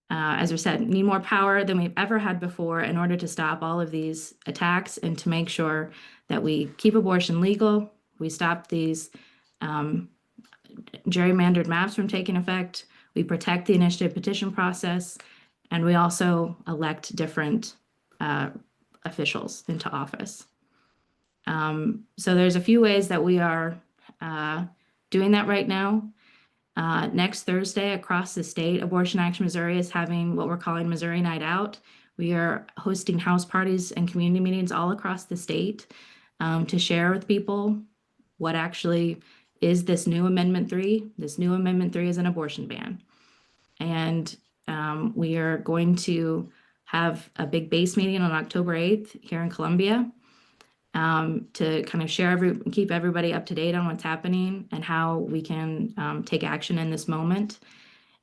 as we said, need more power than we've ever had before in order to stop all of these attacks and to make sure that we keep abortion legal, we stop these gerrymandered maps from taking effect, we protect the initiative petition process, and we also elect different officials into office. So there's a few ways that we are doing that right now. Next Thursday across the state, Abortion Action Missouri is having what we're calling Missouri Night Out. We are hosting house parties and community meetings all across the state to share with people what actually is this new Amendment 3. This new Amendment 3 is an abortion ban. And we are going to have a big base meeting on October 8th here in Columbia to kind of keep everybody up to date on what's happening and how we can take action in this moment.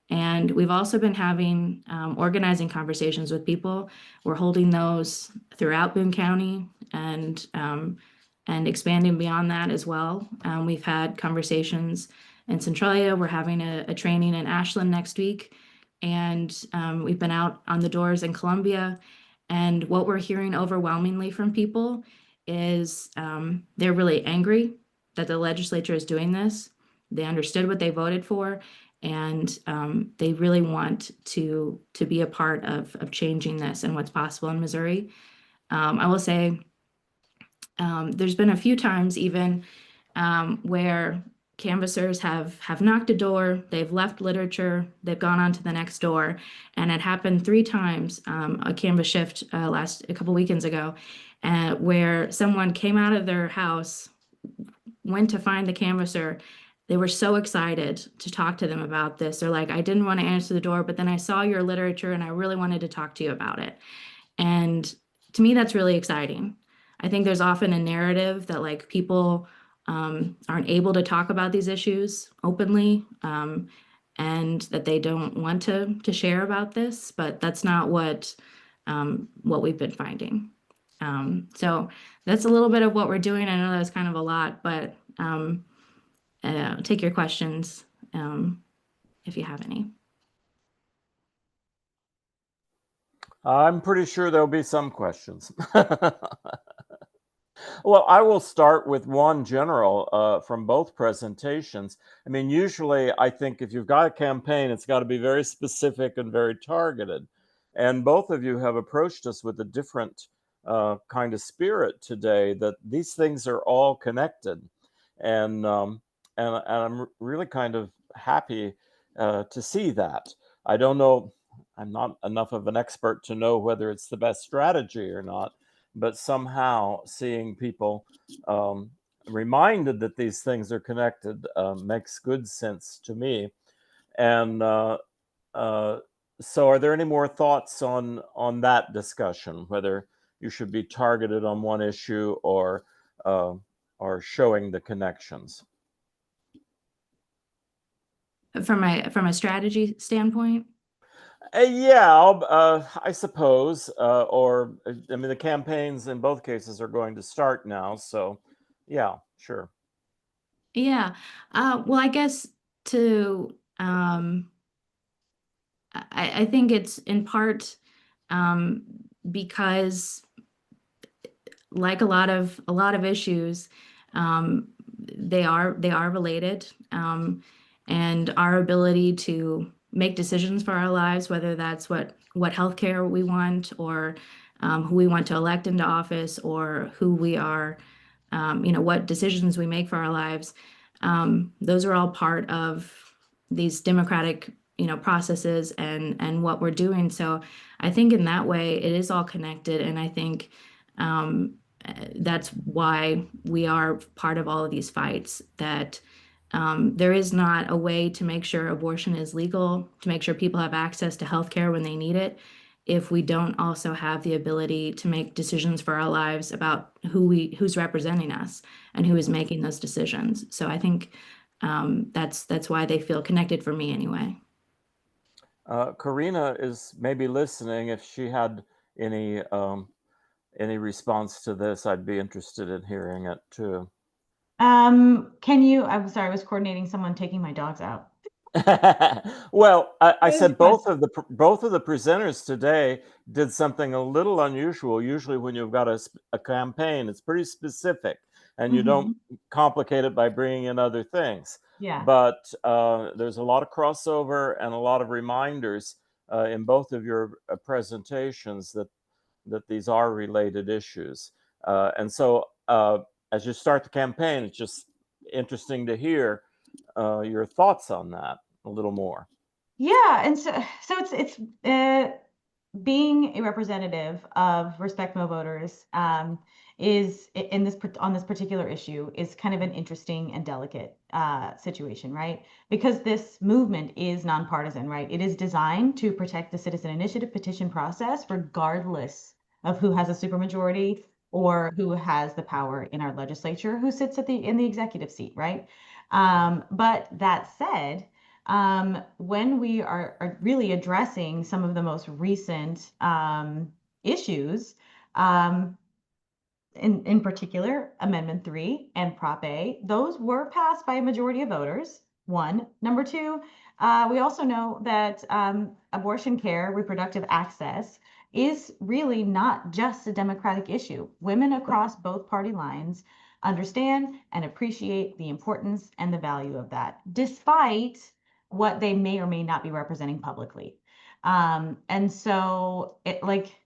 And we've also been having organizing conversations with people. We're holding those throughout Boone County and expanding beyond that as well. We've had conversations in Centralia. We're having a training in Ashland next week. And we've been out on the doors in Columbia. And what we're hearing overwhelmingly from people is they're really angry that the legislature is doing this. They understood what they voted for, and they really want to be a part of changing this and what's possible in Missouri. I will say there's been a few times even where canvassers have knocked a door, they've left literature, they've gone on to the next door, and it happened 3 times, a canvas shift a couple weekends ago, where someone came out of their house, went to find the canvasser. They were so excited to talk to them about this. They're like, I didn't want to answer the door, but then I saw your literature and I really wanted to talk to you about it. And to me, that's really exciting. I think there's often a narrative that like people aren't able to talk about these issues openly, and that they don't want to share about this, but that's not what we've been finding. So that's a little bit of what we're doing. I know that's kind of a lot, but take your questions if you have any. I'm pretty sure there'll be some questions. Well, I will start with one general from both presentations. I mean, usually I think if you've got a campaign, it's got to be very specific and very targeted. And both of you have approached us with a different kind of spirit today, that these things are all connected. And I'm really kind of happy to see that. I don't know, I'm not enough of an expert to know whether it's the best strategy or not, but somehow seeing people reminded that these things are connected makes good sense to me. And so are there any more thoughts on that discussion, whether you should be targeted on one issue or showing the connections? From a strategy standpoint? Yeah, I suppose. Or, I mean, the campaigns in both cases are going to start now. So, yeah, sure. Yeah. Well, I guess I think it's in part because, like a lot of issues, they are related, and our ability to make decisions for our lives, whether that's what healthcare we want, or who we want to elect into office, or who we are, what decisions we make for our lives. Those are all part of these democratic, processes and what we're doing. So I think in that way, it is all connected. And I think that's why we are part of all of these fights, that there is not a way to make sure abortion is legal, to make sure people have access to healthcare when they need it, if we don't also have the ability to make decisions for our lives about who's representing us and who is making those decisions. So I think that's why they feel connected for me anyway. Corinna is maybe listening. If she had any response to this, I'd be interested in hearing it too. I'm sorry, I was coordinating someone taking my dogs out. Well, I said Yes. both of the presenters today did something a little unusual. Usually when you've got a campaign, it's pretty specific and you don't complicate it by bringing in other things. Yeah. But there's a lot of crossover and a lot of reminders in both of your presentations that these are related issues. And so as you start the campaign, it's just interesting to hear your thoughts on that a little more. Yeah, and so it's being a representative of Respect MLVoters is on this particular issue is kind of an interesting and delicate situation, right? Because this movement is nonpartisan, right? It is designed to protect the citizen initiative petition process, regardless of who has a supermajority or who has the power in our legislature, who sits in the executive seat, right? But that said, when we are really addressing some of the most recent issues, in particular, Amendment 3 and Prop A, those were passed by a majority of voters, one. Number two, we also know that abortion care, reproductive access, is really not just a Democratic issue. Women across both party lines understand and appreciate the importance and the value of that, despite what they may or may not be representing publicly. And so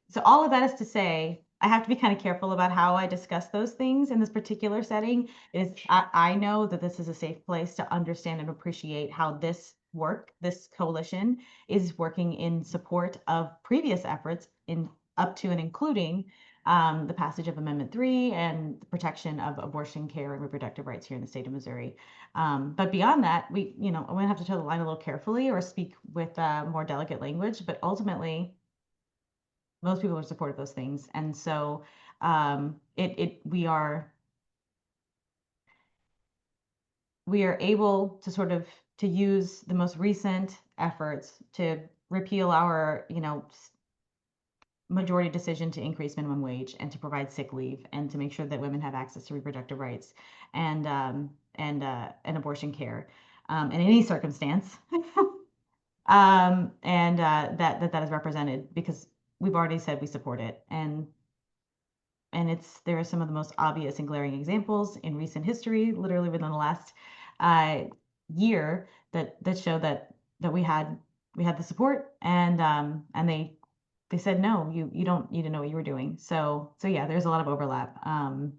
so all of that is to say, I have to be kind of careful about how I discuss those things in this particular setting. I know that this is a safe place to understand and appreciate how this coalition is working in support of previous efforts up to and including the passage of Amendment 3 and the protection of abortion care and reproductive rights here in the state of Missouri. But beyond that, I'm going to have to toe the line a little carefully or speak with more delicate language, but ultimately, most people are supportive of those things. And so we are able to sort of to use the most recent efforts to repeal our, majority decision to increase minimum wage and to provide sick leave and to make sure that women have access to reproductive rights and abortion care in any circumstance. That is represented because we've already said we support it, and there are some of the most obvious and glaring examples in recent history, literally within the last year, that show that we had the support, and they said no, you don't need to know what you were doing. So yeah, there's a lot of overlap, and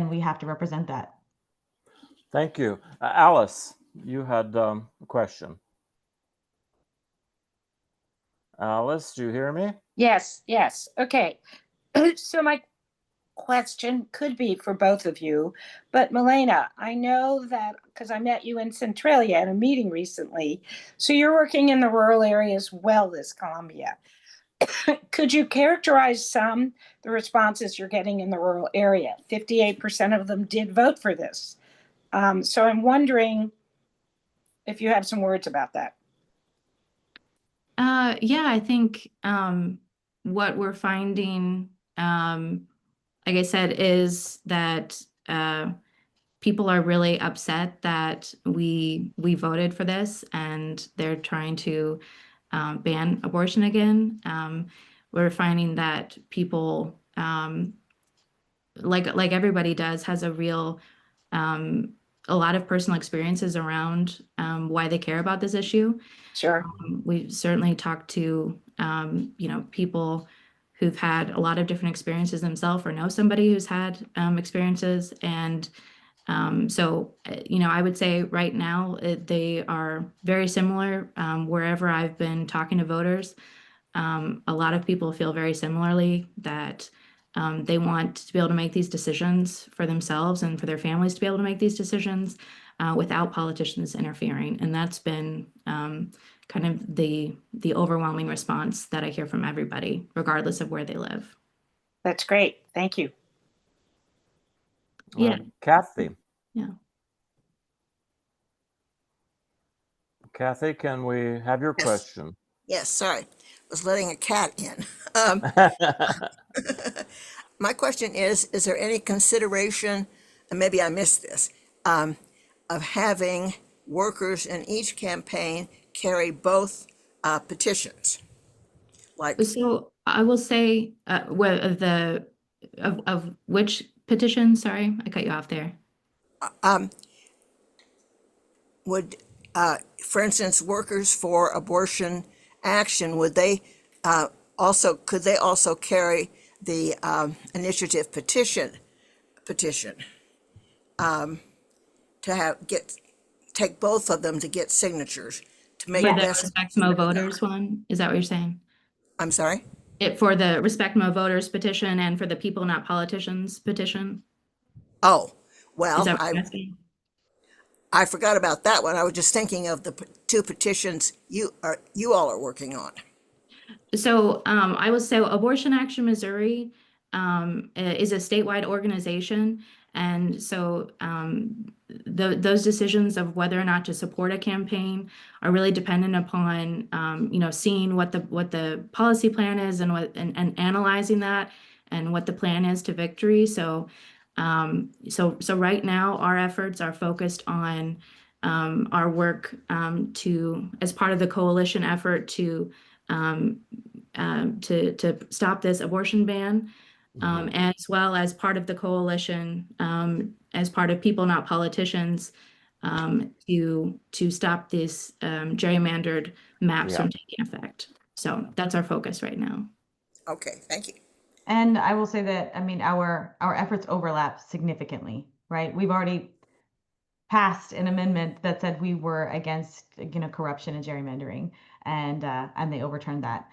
we have to represent that. Thank you, Alice. You had a question. Alice, do you hear me? Yes. Okay. So my question could be for both of you, but Melana, I know that because I met you in Centralia at a meeting recently, so you're working in the rural area as well as Columbia. Could you characterize the responses you're getting in the rural area? 58% of them did vote for this. So I'm wondering if you have some words about that. Yeah, I think what we're finding, like I said, is that people are really upset that we voted for this and they're trying to ban abortion again. We're finding that people, like everybody does, has a lot of personal experiences around why they care about this issue. Sure. We've certainly talked to people who've had a lot of different experiences themselves or know somebody who's had experiences. And so, I would say right now they are very similar. Wherever I've been talking to voters, a lot of people feel very similarly that They want to be able to make these decisions for themselves and for their families to be able to make these decisions without politicians interfering. And that's been kind of the overwhelming response that I hear from everybody, regardless of where they live. That's great. Thank you. Yeah. Kathy. Yeah. Kathy, can we have your Yes. question? Yes, sorry. Was letting a cat in. My question is there any consideration, and maybe I missed this, of having workers in each campaign carry both petitions? Like, So I will say, of which petition? Sorry, I cut you off there. would, for instance, workers for abortion action, would they could they also carry the initiative petition to take both of them to get signatures to make For the best. Respect MLVoters one, is that what you're saying? I'm sorry? For the Respect MLVoters petition and for the People Not Politicians petition? Oh, well, Is that what you're asking? I forgot about that one. I was just thinking of the two petitions you all are working on. So I will say Abortion Action Missouri is a statewide organization. And so those decisions of whether or not to support a campaign are really dependent upon, seeing what the policy plan is and analyzing that and what the plan is to victory. So right now our efforts are focused on our work as part of the coalition effort to stop this abortion ban, as well as part of the coalition, as part of People Not Politicians, to stop these gerrymandered maps from taking effect. So that's our focus right now. Okay, thank you. And I will say that, I mean, our efforts overlap significantly, right? We've already passed an amendment that said we were against, corruption and gerrymandering, and they overturned that.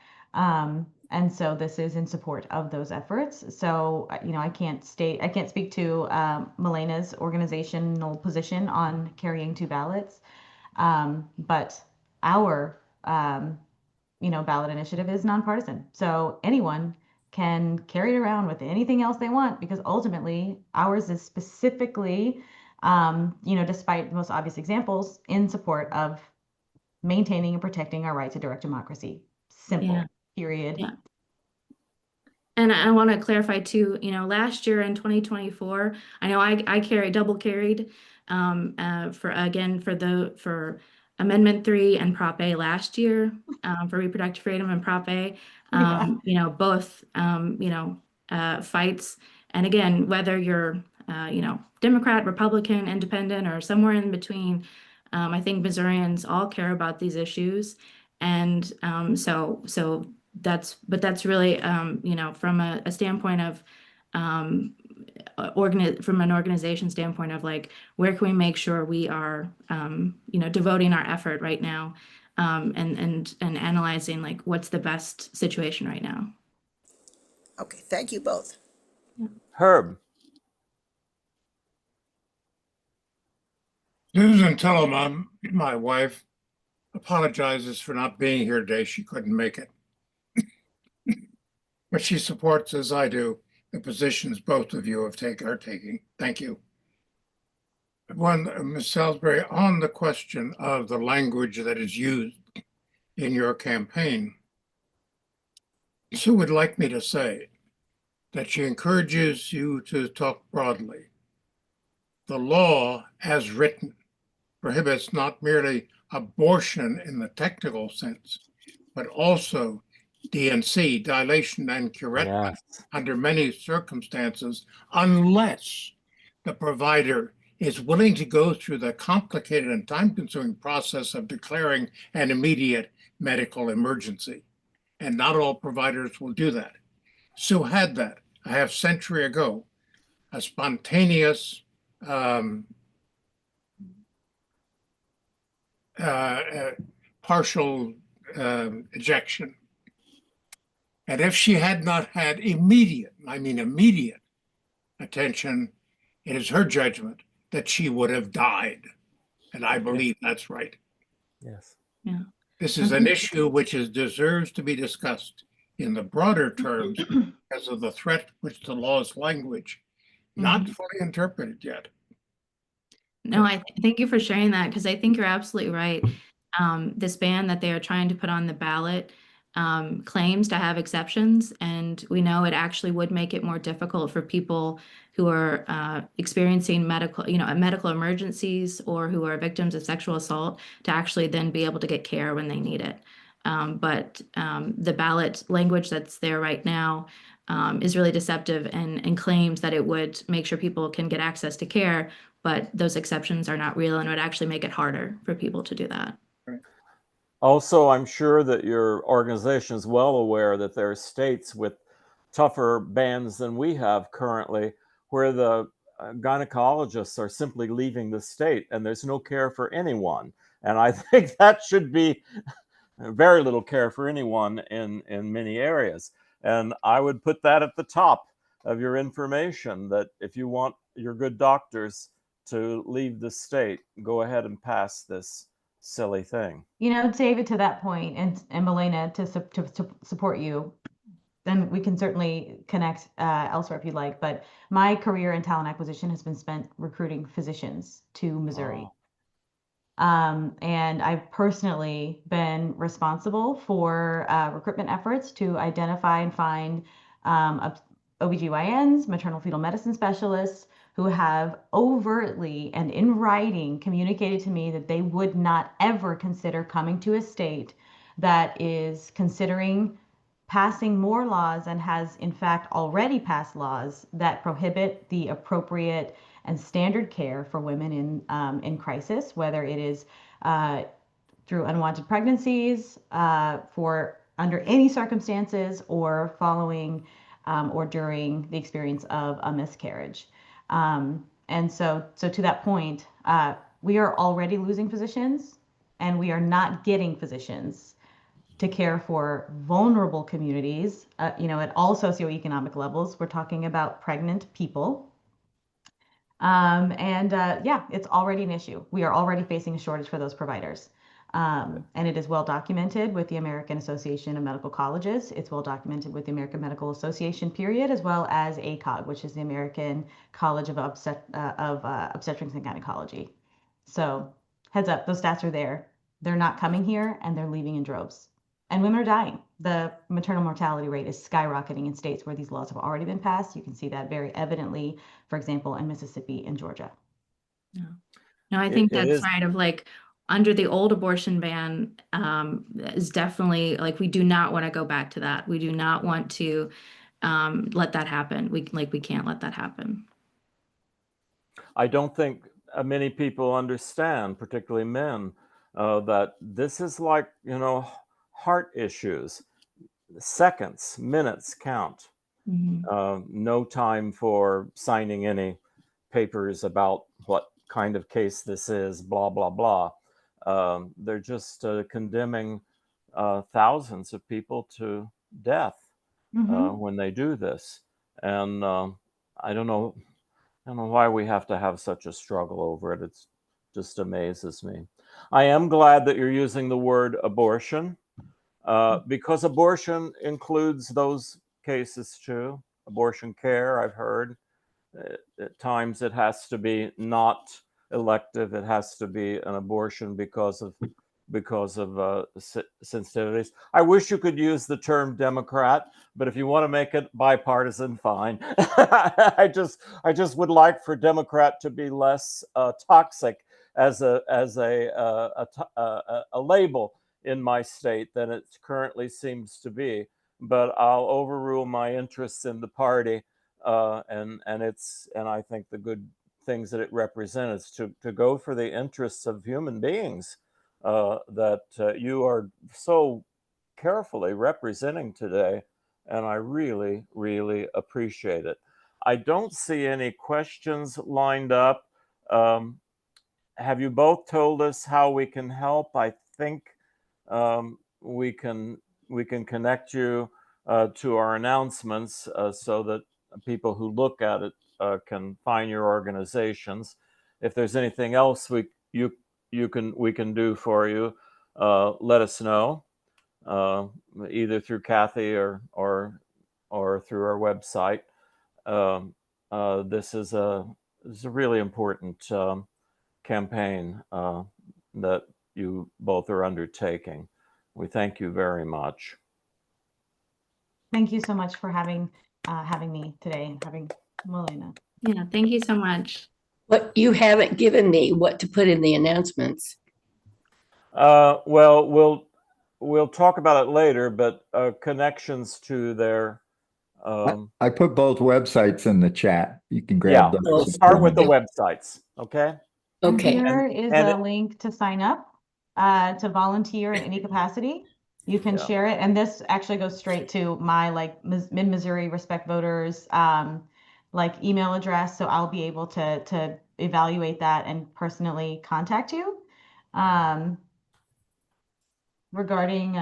And so this is in support of those efforts. So, I can't speak to Melena's organizational position on carrying two ballots. But our, ballot initiative is nonpartisan. So anyone can carry it around with anything else they want, because ultimately ours is specifically, despite the most obvious examples, in support of maintaining and protecting our right to direct democracy. Simple. Yeah. Period. Yeah. And I want to clarify too, last year in 2024, I know I double carried for Amendment 3 and Prop A last year for reproductive freedom and Prop A, both fights. And again, whether you're Democrat, Republican, Independent, or somewhere in between, I think Missourians all care about these issues. And so that's really, from a standpoint of from an organization standpoint of like, where can we make sure we are, devoting our effort right now, and analyzing like what's the best situation right now. Okay, thank you both. Herb. Susan Telemann, my wife, apologizes for not being here today. She couldn't make it. But she supports, as I do, the positions both of you are taking. Thank you. Ms. Salisbury, on the question of the language that is used in your campaign, Sue would like me to say that she encourages you to talk broadly. The law, as written, prohibits not merely abortion in the technical sense, but also DNC, dilation and curettement, under many circumstances, unless the provider is willing to go through the complicated and time-consuming process of declaring an immediate medical emergency. And not all providers will do that. Sue had that a half century ago, a spontaneous partial ejection. And if she had not had immediate attention, it is her judgment that she would have died. And I believe that's right. Yes. Yeah. This is an issue which deserves to be discussed in the broader terms because of the threat which the law's language, not fully interpreted yet. No, thank you for sharing that, because I think you're absolutely right. This ban that they are trying to put on the ballot claims to have exceptions, and we know it actually would make it more difficult for people who are experiencing medical emergencies or who are victims of sexual assault to actually then be able to get care when they need it. But the ballot language that's there right now is really deceptive and claims that it would make sure people can get access to care, but those exceptions are not real and would actually make it harder for people to do that. Also, I'm sure that your organization is well aware that there are states with tougher bans than we have currently, where the gynecologists are simply leaving the state and there's no care for anyone. And I think that should be very little care for anyone in many areas. And I would put that at the top of your information, that if you want your good doctors to leave the state, go ahead and pass this silly thing. David, to that point, and Melana, to support you, then we can certainly connect elsewhere if you'd like. But my career in talent acquisition has been spent recruiting physicians to Missouri. And I've personally been responsible for recruitment efforts to identify and find OBGYNs, maternal fetal medicine specialists, who have overtly and in writing communicated to me that they would not ever consider coming to a state that is considering passing more laws and has in fact already passed laws that prohibit the appropriate and standard care for women in crisis, whether it is through unwanted pregnancies, for under any circumstances, or following or during the experience of a miscarriage. And so to that point, we are already losing physicians, and we are not getting physicians to care for vulnerable communities, at all socioeconomic levels. We're talking about pregnant people. It's already an issue. We are already facing a shortage for those providers. And it is well documented with the American Association of Medical Colleges. It's well documented with the American Medical Association, period, as well as ACOG, which is the American College of Obstetrics and Gynecology. So heads up, those stats are there. They're not coming here, and they're leaving in droves. And women are dying. The maternal mortality rate is skyrocketing in states where these laws have already been passed. You can see that very evidently, for example, in Mississippi and Georgia. No, I think that's right. Of like, under the old abortion ban is definitely like, we do not want to go back to that. We do not want to let that happen. We can't let that happen. I don't think many people understand, particularly men, that this is like, heart issues. Seconds, minutes count. No time for signing any papers about what kind of case this is, blah, blah, blah. They're just condemning thousands of people to death when they do this. And I don't know why we have to have such a struggle over it. It just amazes me. I am glad that you're using the word abortion, because abortion includes those cases too. Abortion care, I've heard. At times it has to be not elective. It has to be an abortion because of sensitivities. I wish you could use the term Democrat, but if you want to make it bipartisan, fine. I just would like for Democrat to be less toxic as a label in my state than it currently seems to be. But I'll overrule my interests in the party, and I think the good things that it represents to go for the interests of human beings that you are so carefully representing today, and I really, really appreciate it. I don't see any questions lined up. Have you both told us how we can help? I think we can connect you to our announcements so that people who look at it can find your organizations. If there's anything else we can do for you, let us know, either through Kathy or through our website. This is a really important campaign that you both are undertaking. We thank you very much. Thank you so much for having me today and having Melana. Yeah, thank you so much. But you haven't given me what to put in the announcements. Well, we'll talk about it later, but connections to their I put both websites in the chat. You can yeah, grab those. we'll start with the websites, okay? Okay. And here is and a link to sign up to volunteer in any capacity. You can Yeah. share it, and this actually goes straight to my like Mid-Missouri Respect Voters like email address, so I'll be able to evaluate that and personally contact you regarding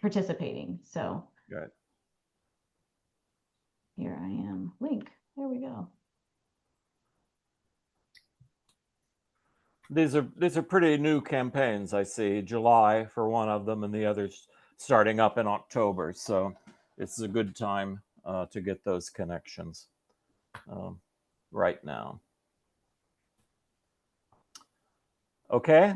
participating. So Good. here I am. Link. There we go. These are pretty new campaigns. I see July for one of them, and the others starting up in October. So it's a good time to get those connections right now. Okay.